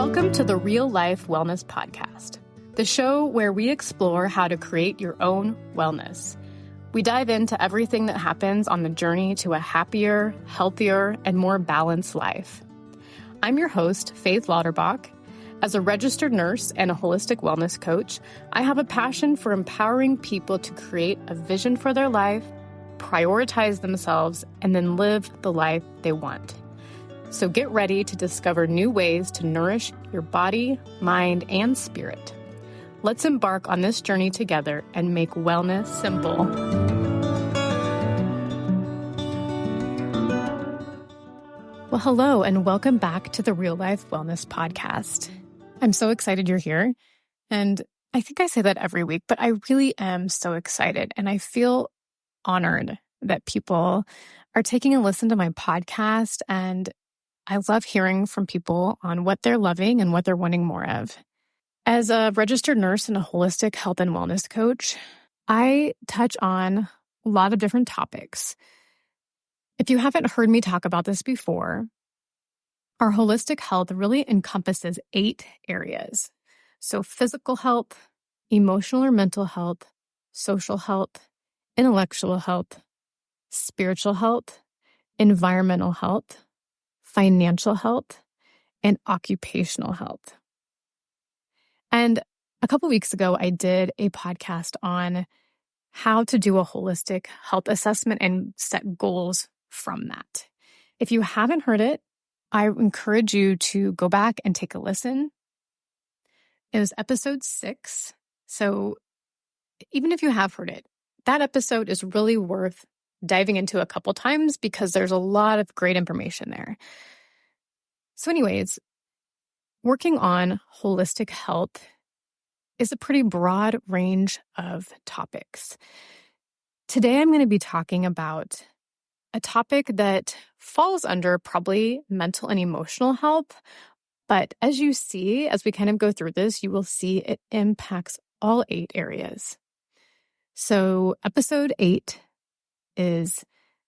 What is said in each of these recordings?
Welcome to the Real Life Wellness Podcast, the show where we explore how to create your own wellness. We dive into everything that happens on the journey to a happier, healthier, and more balanced life. I'm your host, Faith Lauterbach. As a registered nurse and a holistic wellness coach, I have a passion for empowering people to create a vision for their life, prioritize themselves, and then live the life they want. So get ready to discover new ways to nourish your body, mind, and spirit. Let's embark on this journey together and make wellness simple. Well, hello, and welcome back to the Real Life Wellness Podcast. I'm so excited you're here. And I think I say that every week, but I really am so excited. And I feel honored that people are taking a listen to my podcast. And I love hearing from people on what they're loving and what they're wanting more of. As a registered nurse and a holistic health and wellness coach, I touch on a lot of different topics. If you haven't heard me talk about this before, our holistic health really encompasses 8 areas. So physical health, emotional or mental health, social health, intellectual health, spiritual health, environmental health, financial health, and occupational health. And a couple weeks ago, I did a podcast on how to do a holistic health assessment and set goals from that. If you haven't heard it, I encourage you to go back and take a listen. It was episode 6. So even if you have heard it, that episode is really worth diving into a couple times because there's a lot of great information there. So anyways, working on holistic health is a pretty broad range of topics. Today, I'm going to be talking about a topic that falls under probably mental and emotional health. But as you see, as we kind of go through this, you will see it impacts all 8 areas. So episode 8 is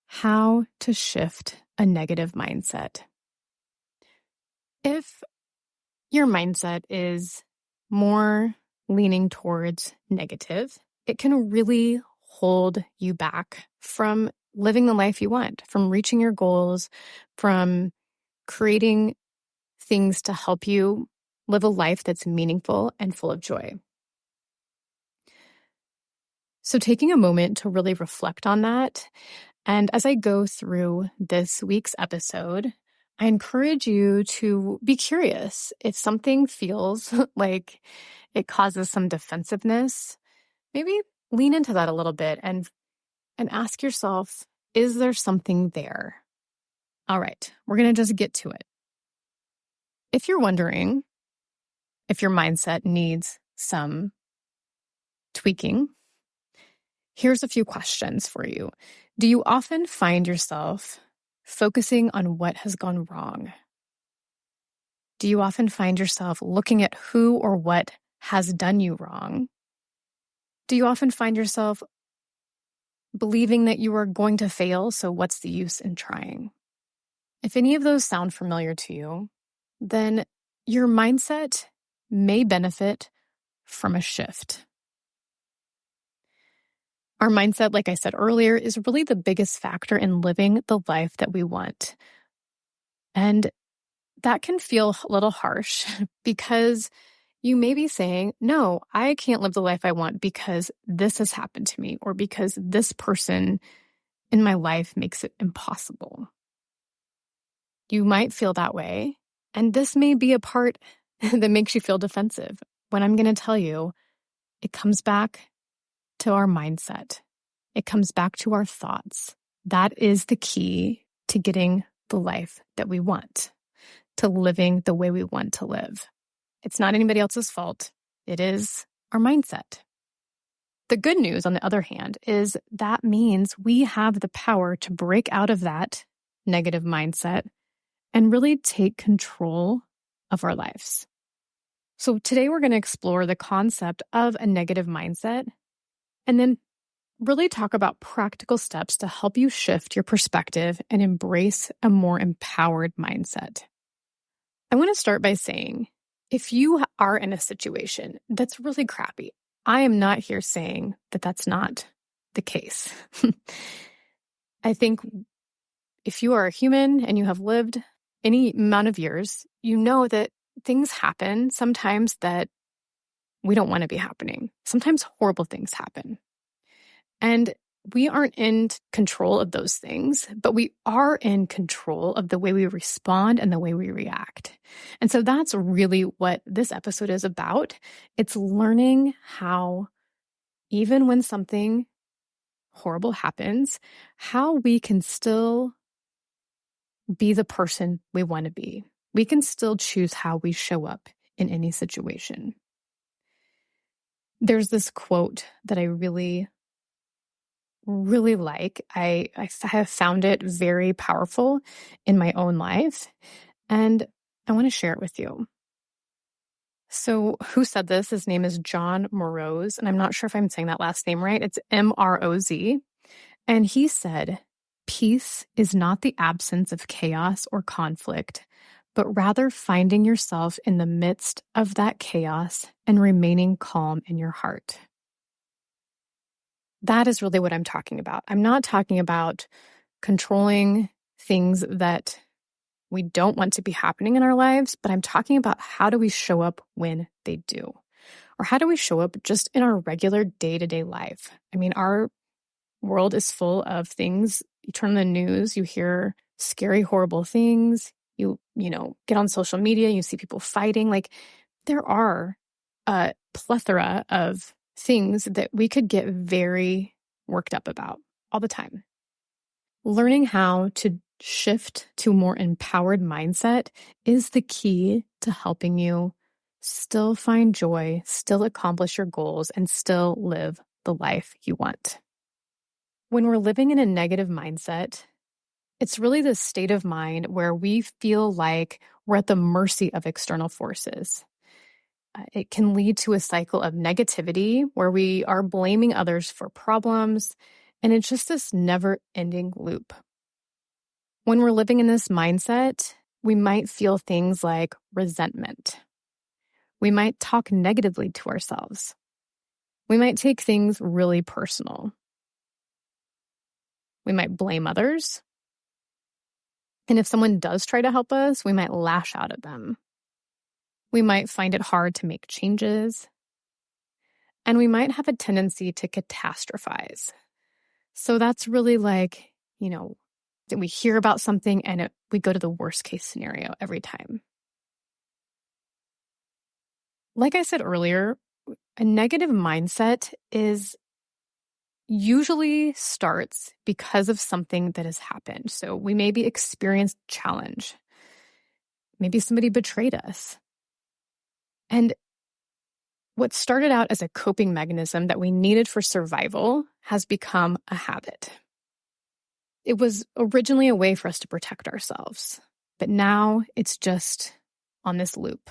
how to shift a negative mindset. If your mindset is more leaning towards negative, it can really hold you back from living the life you want, from reaching your goals, from creating things to help you live a life that's meaningful and full of joy. So taking a moment to really reflect on that, and as I go through this week's episode, I encourage you to be curious. If something feels like it causes some defensiveness, maybe lean into that a little bit and ask yourself, is there something there? All right, we're going to just get to it. If you're wondering if your mindset needs some tweaking, here's a few questions for you. Do you often find yourself focusing on what has gone wrong? Do you often find yourself looking at who or what has done you wrong? Do you often find yourself believing that you are going to fail, so what's the use in trying? If any of those sound familiar to you, then your mindset may benefit from a shift. Our mindset, like I said earlier, is really the biggest factor in living the life that we want. And that can feel a little harsh because you may be saying, no, I can't live the life I want because this has happened to me or because this person in my life makes it impossible. You might feel that way, and this may be a part that makes you feel defensive. When I'm going to tell you, it comes back to our mindset. It comes back to our thoughts. That is the key to getting the life that we want, to living the way we want to live. It's not anybody else's fault. It is our mindset. The good news, on the other hand, is that means we have the power to break out of that negative mindset and really take control of our lives. So today we're going to explore the concept of a negative mindset and then really talk about practical steps to help you shift your perspective and embrace a more empowered mindset. I want to start by saying if you are in a situation that's really crappy, I am not here saying that that's not the case. I think if you are a human and you have lived any amount of years, you know that things happen sometimes that we don't want to be happening. Sometimes horrible things happen. And we aren't in control of those things, but we are in control of the way we respond and the way we react. And so that's really what this episode is about. It's learning how, even when something horrible happens, how we can still be the person we want to be. We can still choose how we show up in any situation. There's this quote that I really like. I have found it very powerful in my own life, and I want to share it with you. So who said this? His name is John Moroz, and I'm not sure if I'm saying that last name right. It's Mroz. And he said, "Peace is not the absence of chaos or conflict, but rather finding yourself in the midst of that chaos and remaining calm in your heart." That is really what I'm talking about. I'm not talking about controlling things that we don't want to be happening in our lives, but I'm talking about how do we show up when they do? Or how do we show up just in our regular day-to-day life? I mean, our world is full of things. You turn on the news, you hear scary, horrible things. You get on social media, you see people fighting. Like, there are a plethora of things that we could get very worked up about all the time. Learning how to shift to a more empowered mindset is the key to helping you still find joy, still accomplish your goals, and still live the life you want. When we're living in a negative mindset, it's really this state of mind where we feel like we're at the mercy of external forces. It can lead to a cycle of negativity where we are blaming others for problems, and it's just this never-ending loop. When we're living in this mindset, we might feel things like resentment. We might talk negatively to ourselves. We might take things really personal. We might blame others. And if someone does try to help us, we might lash out at them. We might find it hard to make changes. And we might have a tendency to catastrophize. So that's really like, that we hear about something and we go to the worst case scenario every time. Like I said earlier, a negative mindset usually starts because of something that has happened. So we maybe experienced challenge. Maybe somebody betrayed us. And what started out as a coping mechanism that we needed for survival has become a habit. It was originally a way for us to protect ourselves, but now it's just on this loop.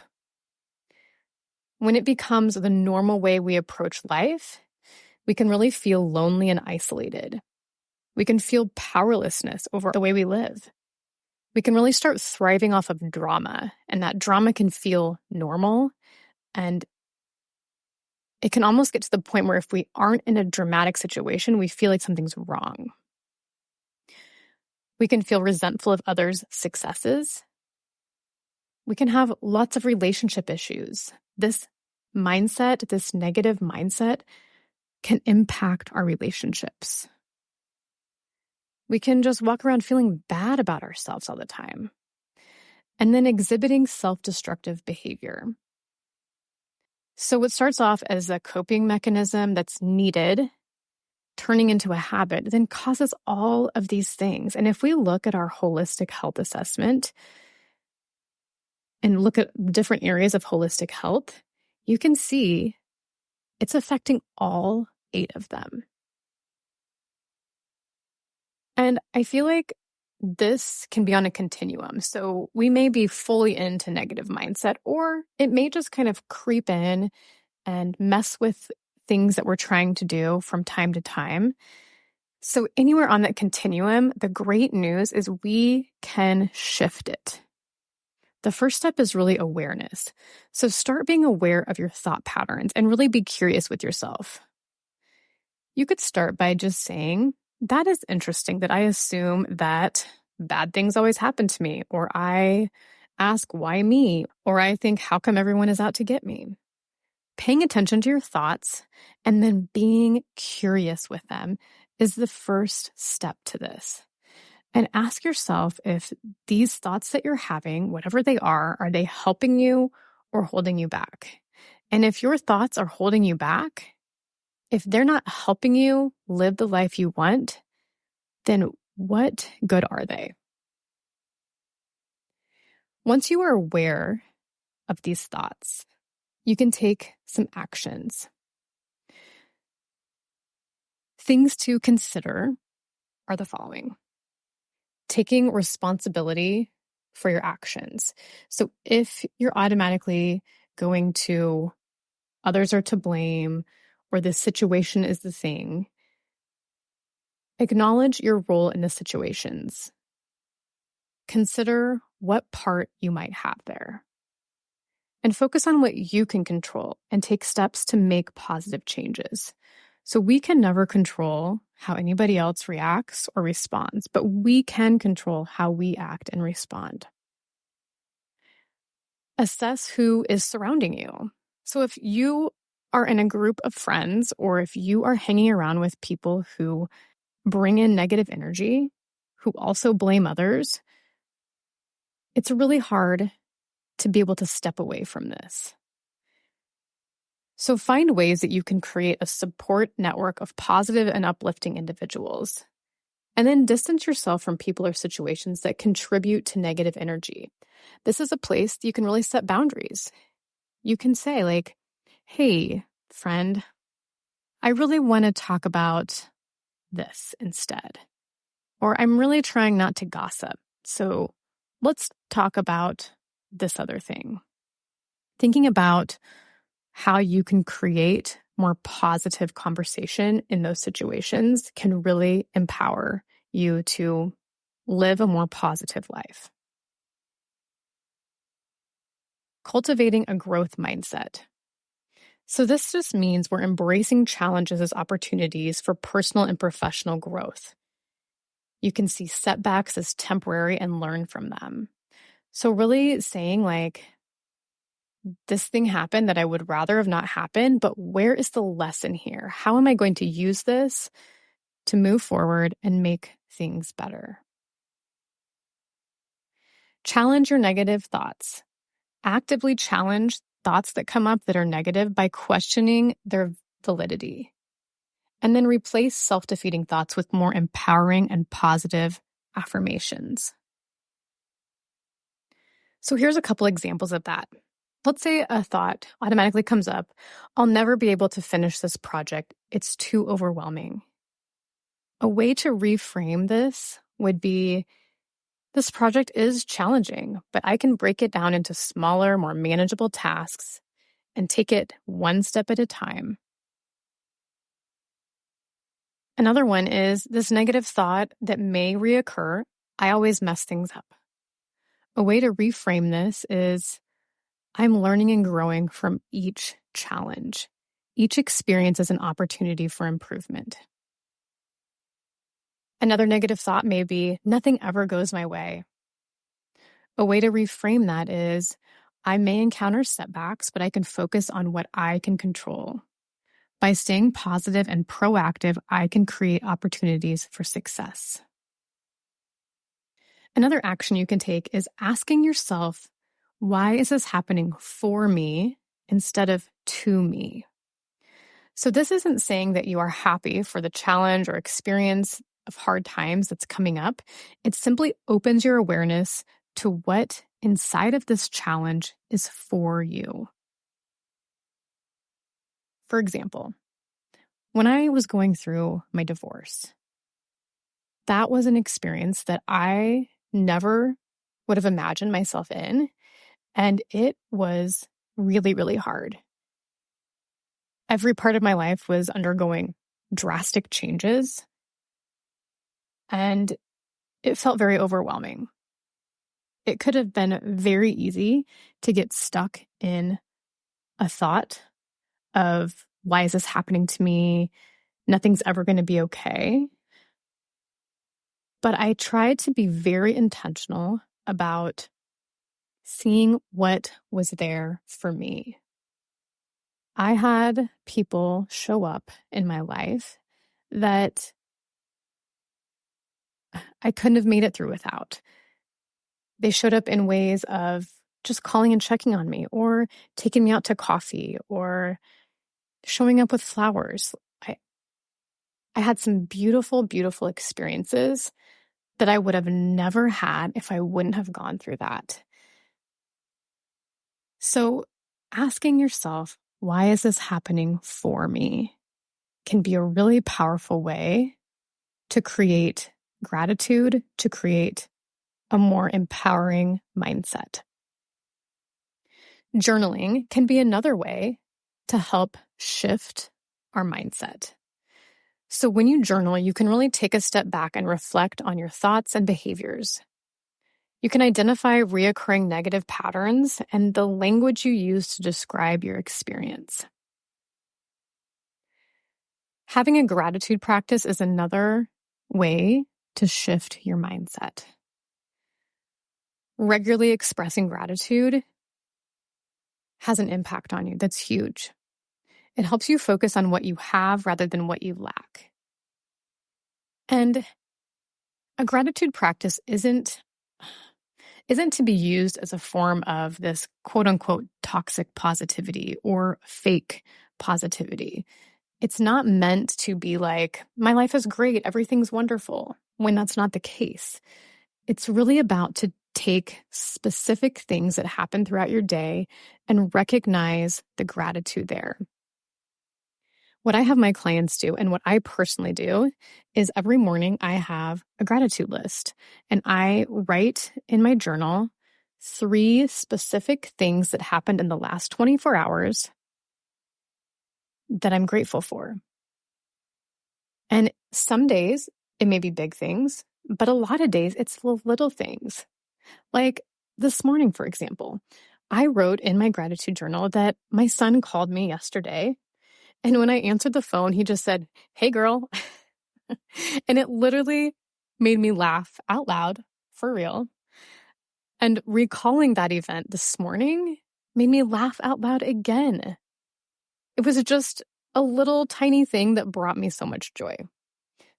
When it becomes the normal way we approach life, we can really feel lonely and isolated. We can feel powerlessness over the way we live. We can really start thriving off of drama, and that drama can feel normal, and it can almost get to the point where if we aren't in a dramatic situation, we feel like something's wrong. We can feel resentful of others' successes. We can have lots of relationship issues. This mindset, this negative mindset, can impact our relationships. We can just walk around feeling bad about ourselves all the time, and then exhibiting self-destructive behavior. So what starts off as a coping mechanism that's needed, turning into a habit, then causes all of these things. And if we look at our holistic health assessment and look at different areas of holistic health, you can see it's affecting all 8 of them. And I feel like this can be on a continuum. So we may be fully into negative mindset, or it may just kind of creep in and mess with things that we're trying to do from time to time. So anywhere on that continuum, the great news is we can shift it. The first step is really awareness. So start being aware of your thought patterns and really be curious with yourself. You could start by just saying, that is interesting that I assume that bad things always happen to me, or I ask, why me? Or I think, how come everyone is out to get me? Paying attention to your thoughts and then being curious with them is the first step to this. And ask yourself if these thoughts that you're having, whatever they are they helping you or holding you back? And if your thoughts are holding you back, if they're not helping you live the life you want, then what good are they? Once you are aware of these thoughts, you can take some actions. Things to consider are the following: taking responsibility for your actions. So if you're automatically going to others are to blame or this situation is the thing, acknowledge your role in the situations. Consider what part you might have there. And focus on what you can control and take steps to make positive changes. So we can never control how anybody else reacts or responds, but we can control how we act and respond. Assess who is surrounding you. So if you are in a group of friends, or if you are hanging around with people who bring in negative energy, who also blame others, it's really hard to be able to step away from this. So find ways that you can create a support network of positive and uplifting individuals. And then distance yourself from people or situations that contribute to negative energy. This is a place you can really set boundaries. You can say like, hey, friend, I really want to talk about this instead. Or I'm really trying not to gossip. So let's talk about this other thing. Thinking about how you can create more positive conversation in those situations can really empower you to live a more positive life. Cultivating a growth mindset. So this just means we're embracing challenges as opportunities for personal and professional growth. You can see setbacks as temporary and learn from them. So really saying like, this thing happened that I would rather have not happened, but where is the lesson here? How am I going to use this to move forward and make things better? Challenge your negative thoughts. Actively challenge thoughts that come up that are negative by questioning their validity. And then replace self-defeating thoughts with more empowering and positive affirmations. So here's a couple examples of that. Let's say a thought automatically comes up, I'll never be able to finish this project. It's too overwhelming. A way to reframe this would be, this project is challenging, but I can break it down into smaller, more manageable tasks and take it one step at a time. Another one is this negative thought that may reoccur, I always mess things up. A way to reframe this is, I'm learning and growing from each challenge. Each experience is an opportunity for improvement. Another negative thought may be, nothing ever goes my way. A way to reframe that is, I may encounter setbacks, but I can focus on what I can control. By staying positive and proactive, I can create opportunities for success. Another action you can take is asking yourself, why is this happening for me instead of to me? So this isn't saying that you are happy for the challenge or experience of hard times that's coming up. It simply opens your awareness to what inside of this challenge is for you. For example, when I was going through my divorce, that was an experience that I never would have imagined myself in. And it was really, really hard. Every part of my life was undergoing drastic changes, and it felt very overwhelming. It could have been very easy to get stuck in a thought of, why is this happening to me? Nothing's ever going to be okay. But I tried to be very intentional about seeing what was there for me. I had people show up in my life that I couldn't have made it through without. They showed up in ways of just calling and checking on me, or taking me out to coffee, or showing up with flowers. I had some beautiful, beautiful experiences that I would have never had if I wouldn't have gone through that. So asking yourself, why is this happening for me, can be a really powerful way to create gratitude, to create a more empowering mindset. Journaling can be another way to help shift our mindset. So when you journal, you can really take a step back and reflect on your thoughts and behaviors. You can identify reoccurring negative patterns and the language you use to describe your experience. Having a gratitude practice is another way to shift your mindset. Regularly expressing gratitude has an impact on you that's huge. It helps you focus on what you have rather than what you lack. And a gratitude practice isn't to be used as a form of this quote unquote toxic positivity or fake positivity. It's not meant to be like, my life is great, everything's wonderful, when that's not the case. It's really about to take specific things that happen throughout your day and recognize the gratitude there. What I have my clients do, and what I personally do, is every morning I have a gratitude list, and I write in my journal 3 specific things that happened in the last 24 hours that I'm grateful for. And some days it may be big things, but a lot of days it's the little things. Like this morning, for example, I wrote in my gratitude journal that my son called me yesterday. And when I answered the phone, he just said, "Hey, girl." And it literally made me laugh out loud, for real. And recalling that event this morning made me laugh out loud again. It was just a little tiny thing that brought me so much joy.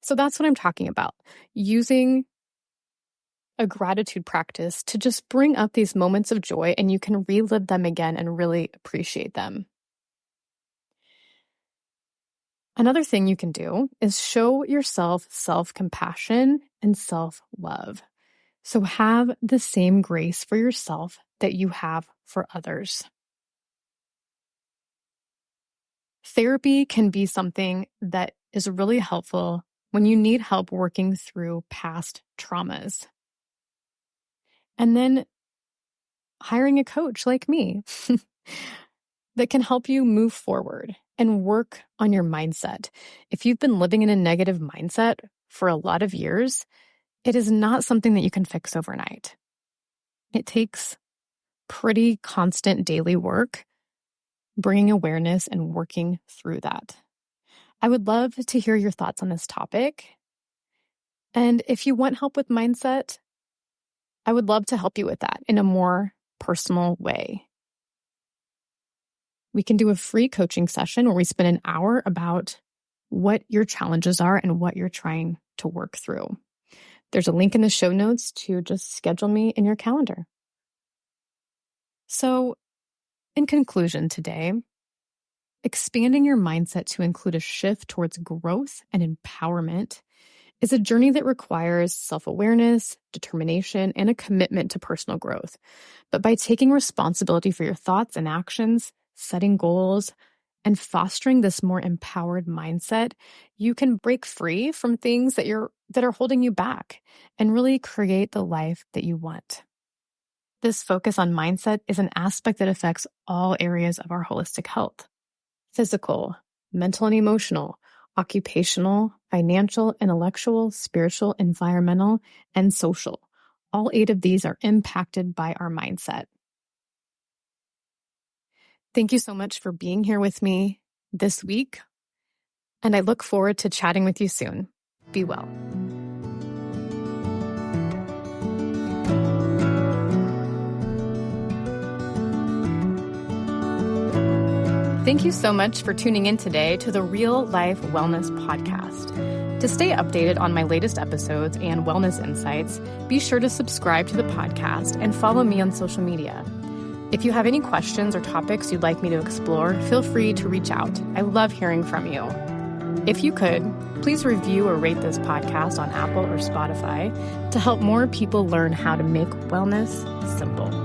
So that's what I'm talking about. Using a gratitude practice to just bring up these moments of joy, and you can relive them again and really appreciate them. Another thing you can do is show yourself self-compassion and self-love. So have the same grace for yourself that you have for others. Therapy can be something that is really helpful when you need help working through past traumas. And then hiring a coach like me that can help you move forward and work on your mindset. If you've been living in a negative mindset for a lot of years, it is not something that you can fix overnight. It takes pretty constant daily work, bringing awareness and working through that. I would love to hear your thoughts on this topic. And if you want help with mindset, I would love to help you with that in a more personal way. We can do a free coaching session where we spend an hour about what your challenges are and what you're trying to work through. There's a link in the show notes to just schedule me in your calendar. So, in conclusion today, expanding your mindset to include a shift towards growth and empowerment is a journey that requires self-awareness, determination, and a commitment to personal growth. But by taking responsibility for your thoughts and actions, setting goals, and fostering this more empowered mindset, you can break free from things that are holding you back and really create the life that you want. This focus on mindset is an aspect that affects all areas of our holistic health: physical, mental and emotional, occupational, financial, intellectual, spiritual, environmental, and social. All 8 of these are impacted by our mindset. Thank you so much for being here with me this week, and I look forward to chatting with you soon. Be well. Thank you so much for tuning in today to the Real Life Wellness Podcast. To stay updated on my latest episodes and wellness insights, be sure to subscribe to the podcast and follow me on social media. If you have any questions or topics you'd like me to explore, feel free to reach out. I love hearing from you. If you could, please review or rate this podcast on Apple or Spotify to help more people learn how to make wellness simple.